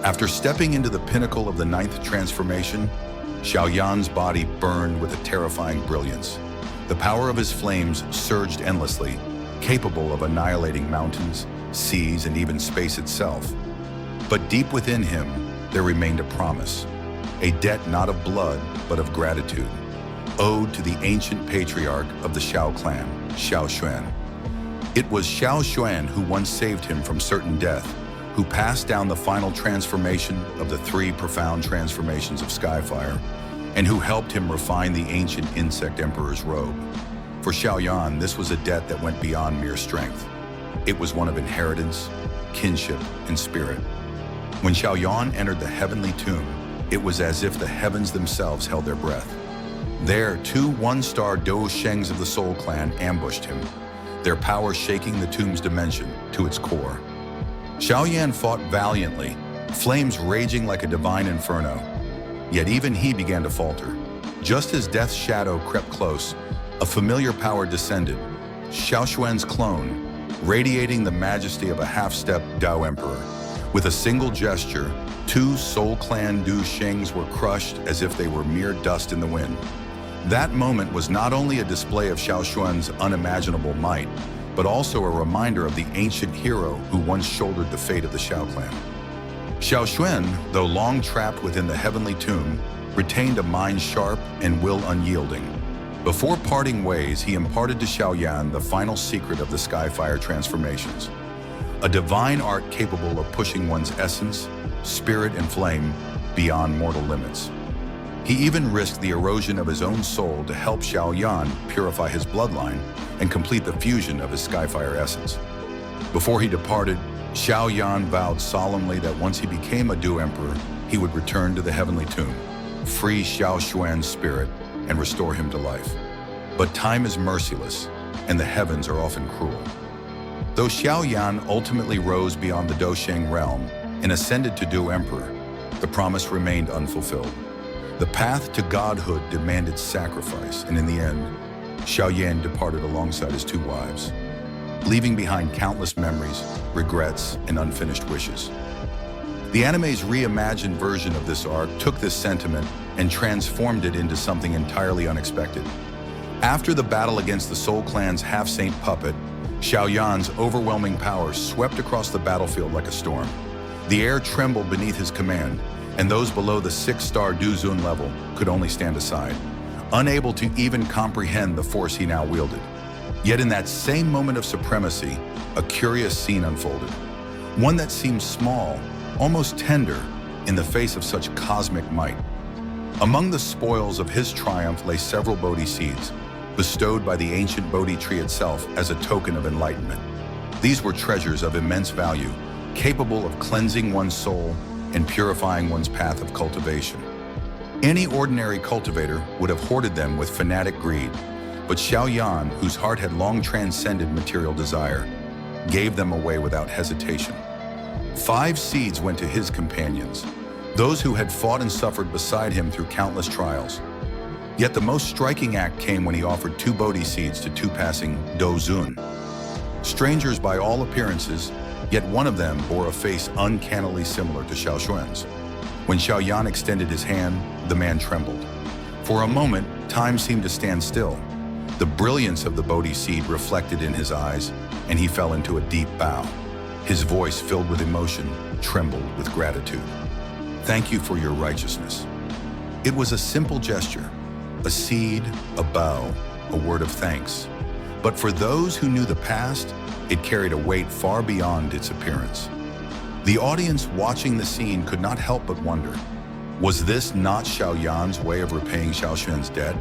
After stepping into the pinnacle of the ninth transformation, Xiao Yan's body burned with a terrifying brilliance. The power of his flames surged endlessly, capable of annihilating mountains, seas, and even space itself. But deep within him, there remained a promise, a debt not of blood, but of gratitude, owed to the ancient patriarch of the Xiao Clan, Xiao Xuan. It was Xiao Xuan who once saved him from certain death, who passed down the final transformation of the three profound transformations of Skyfire, and who helped him refine the ancient insect emperor's robe. For Xiao Yan, this was a debt that went beyond mere strength. It was one of inheritance, kinship, and spirit. When Xiao Yan entered the heavenly tomb, it was as if the heavens themselves held their breath. There, two one-star Dou Shengs of the Soul Clan ambushed him, their power shaking the tomb's dimension to its core. Xiao Yan fought valiantly, flames raging like a divine inferno. Yet even he began to falter. Just as death's shadow crept close, a familiar power descended, Xiao Xuan's clone, radiating the majesty of a half-step Dou Emperor. With a single gesture, two Soul Clan Dou Shengs were crushed as if they were mere dust in the wind. That moment was not only a display of Xiao Xuan's unimaginable might, but also a reminder of the ancient hero who once shouldered the fate of the Xiao Clan. Xiao Xuan, though long trapped within the heavenly tomb, retained a mind sharp and will unyielding. Before parting ways, he imparted to Xiao Yan the final secret of the Skyfire transformations, a divine art capable of pushing one's essence, spirit, and flame beyond mortal limits. He even risked the erosion of his own soul to help Xiao Yan purify his bloodline and complete the fusion of his Skyfire essence. Before he departed, Xiao Yan vowed solemnly that once he became a Dou Emperor, he would return to the heavenly tomb, free Xiao Xuan's spirit, and restore him to life. But time is merciless, and the heavens are often cruel. Though Xiao Yan ultimately rose beyond the Dou Sheng realm and ascended to Dou Emperor, the promise remained unfulfilled. The path to godhood demanded sacrifice, and in the end, Xiao Yan departed alongside his two wives, leaving behind countless memories, regrets, and unfinished wishes. The anime's reimagined version of this arc took this sentiment and transformed it into something entirely unexpected. After the battle against the Soul Clan's half-saint puppet, Xiao Yan's overwhelming power swept across the battlefield like a storm. The air trembled beneath his command, and those below the 6-star Dou Zun level could only stand aside, unable to even comprehend the force he now wielded. Yet in that same moment of supremacy, a curious scene unfolded. One that seemed small, almost tender, in the face of such cosmic might. Among the spoils of his triumph lay several Bodhi seeds, bestowed by the ancient Bodhi Tree itself as a token of enlightenment. These were treasures of immense value, capable of cleansing one's soul and purifying one's path of cultivation. Any ordinary cultivator would have hoarded them with fanatic greed, but Xiao Yan, whose heart had long transcended material desire, gave them away without hesitation. 5 seeds went to his companions, those who had fought and suffered beside him through countless trials. Yet the most striking act came when he offered 2 Bodhi seeds to 2 passing Dou Zun. Strangers by all appearances, yet one of them bore a face uncannily similar to Xiao Xuan's. When Xiao Yan extended his hand, the man trembled. For a moment, time seemed to stand still. The brilliance of the Bodhi seed reflected in his eyes, and he fell into a deep bow. His voice, filled with emotion, trembled with gratitude. "Thank you for your righteousness." It was a simple gesture, a seed, a bow, a word of thanks. But for those who knew the past, it carried a weight far beyond its appearance. The audience watching the scene could not help but wonder, was this not Xiao Yan's way of repaying Xiao Xuan's debt?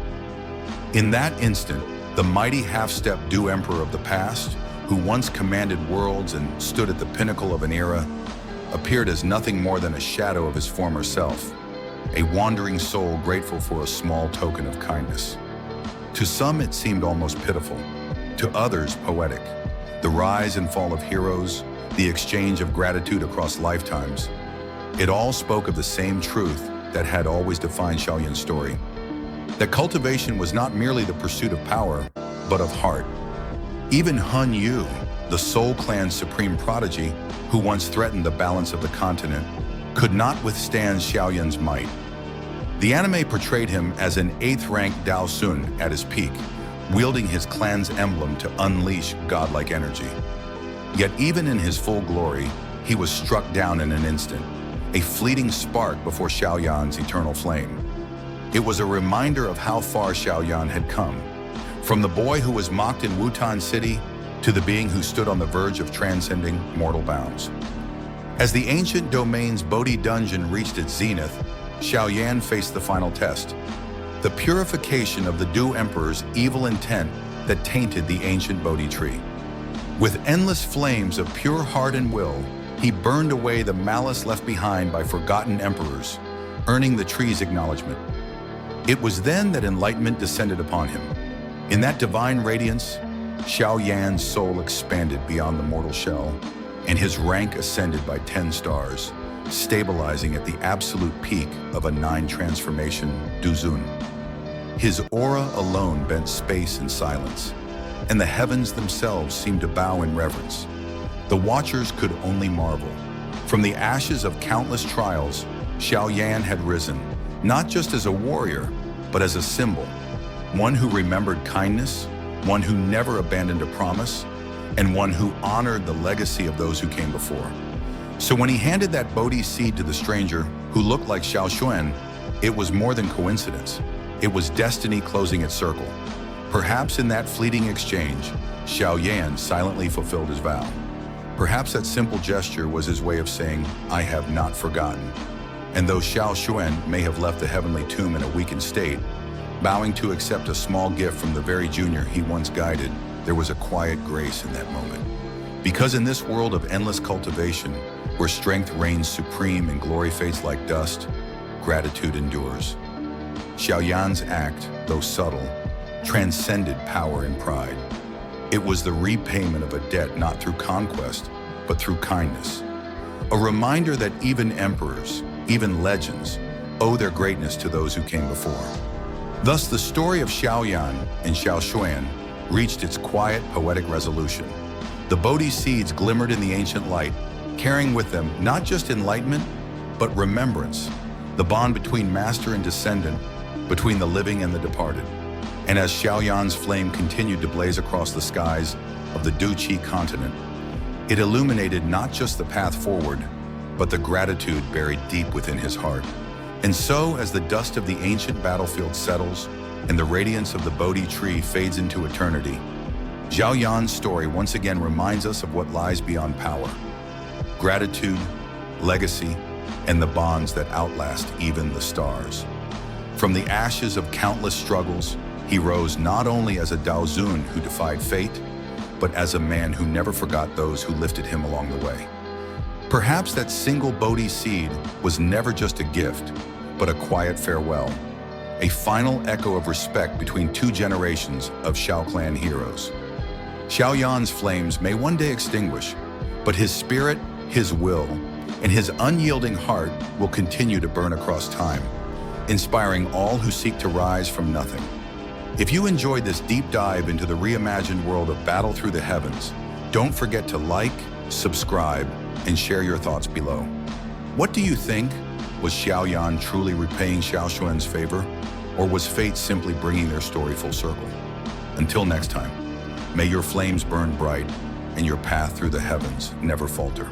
In that instant, the mighty half-step Dou Emperor of the past, who once commanded worlds and stood at the pinnacle of an era, appeared as nothing more than a shadow of his former self, a wandering soul grateful for a small token of kindness. To some, it seemed almost pitiful. To others, poetic. The rise and fall of heroes, the exchange of gratitude across lifetimes. It all spoke of the same truth that had always defined Xiao Yan's story. That cultivation was not merely the pursuit of power, but of heart. Even Hun Yu, the Soul Clan's supreme prodigy, who once threatened the balance of the continent, could not withstand Xiao Yan's might. The anime portrayed him as an 8th-rank Dou Zun at his peak, wielding his clan's emblem to unleash godlike energy. Yet even in his full glory, he was struck down in an instant, a fleeting spark before Xiao Yan's eternal flame. It was a reminder of how far Xiao Yan had come, from the boy who was mocked in Wutan City to the being who stood on the verge of transcending mortal bounds. As the ancient domain's Bodhi dungeon reached its zenith, Xiao Yan faced the final test, the purification of the Dou Emperor's evil intent that tainted the ancient Bodhi Tree. With endless flames of pure heart and will, he burned away the malice left behind by forgotten emperors, earning the tree's acknowledgement. It was then that enlightenment descended upon him. In that divine radiance, Xiao Yan's soul expanded beyond the mortal shell, and his rank ascended by 10 stars, stabilizing at the absolute peak of a Nine-Transformation Dou Zun. His aura alone bent space and silence, and the heavens themselves seemed to bow in reverence. The watchers could only marvel. From the ashes of countless trials, Xiao Yan had risen, not just as a warrior, but as a symbol, one who remembered kindness, one who never abandoned a promise, and one who honored the legacy of those who came before. So when he handed that Bodhi seed to the stranger, who looked like Xiao Xuan, it was more than coincidence. It was destiny closing its circle. Perhaps in that fleeting exchange, Xiao Yan silently fulfilled his vow. Perhaps that simple gesture was his way of saying, "I have not forgotten." And though Xiao Xuan may have left the heavenly tomb in a weakened state, bowing to accept a small gift from the very junior he once guided, there was a quiet grace in that moment. Because in this world of endless cultivation, where strength reigns supreme and glory fades like dust, gratitude endures. Xiao Yan's act, though subtle, transcended power and pride. It was the repayment of a debt not through conquest, but through kindness. A reminder that even emperors, even legends, owe their greatness to those who came before. Thus, the story of Xiao Yan and Xiao Xuan reached its quiet, poetic resolution. The Bodhi seeds glimmered in the ancient light, carrying with them not just enlightenment, but remembrance, the bond between master and descendant, between the living and the departed. And as Xiao Yan's flame continued to blaze across the skies of the Dou Qi continent, it illuminated not just the path forward, but the gratitude buried deep within his heart. And so, as the dust of the ancient battlefield settles and the radiance of the Bodhi tree fades into eternity, Xiao Yan's story once again reminds us of what lies beyond power: gratitude, legacy, and the bonds that outlast even the stars. From the ashes of countless struggles, he rose not only as a Dou Zun who defied fate, but as a man who never forgot those who lifted him along the way. Perhaps that single Bodhi seed was never just a gift, but a quiet farewell, a final echo of respect between two generations of Xiao Clan heroes. Xiao Yan's flames may one day extinguish, but his spirit, his will, and his unyielding heart will continue to burn across time, inspiring all who seek to rise from nothing. If you enjoyed this deep dive into the reimagined world of Battle Through the Heavens, don't forget to like, subscribe, and share your thoughts below. What do you think? Was Xiao Yan truly repaying Xiao Xuan's favor, or was fate simply bringing their story full circle? Until next time, may your flames burn bright and your path through the heavens never falter.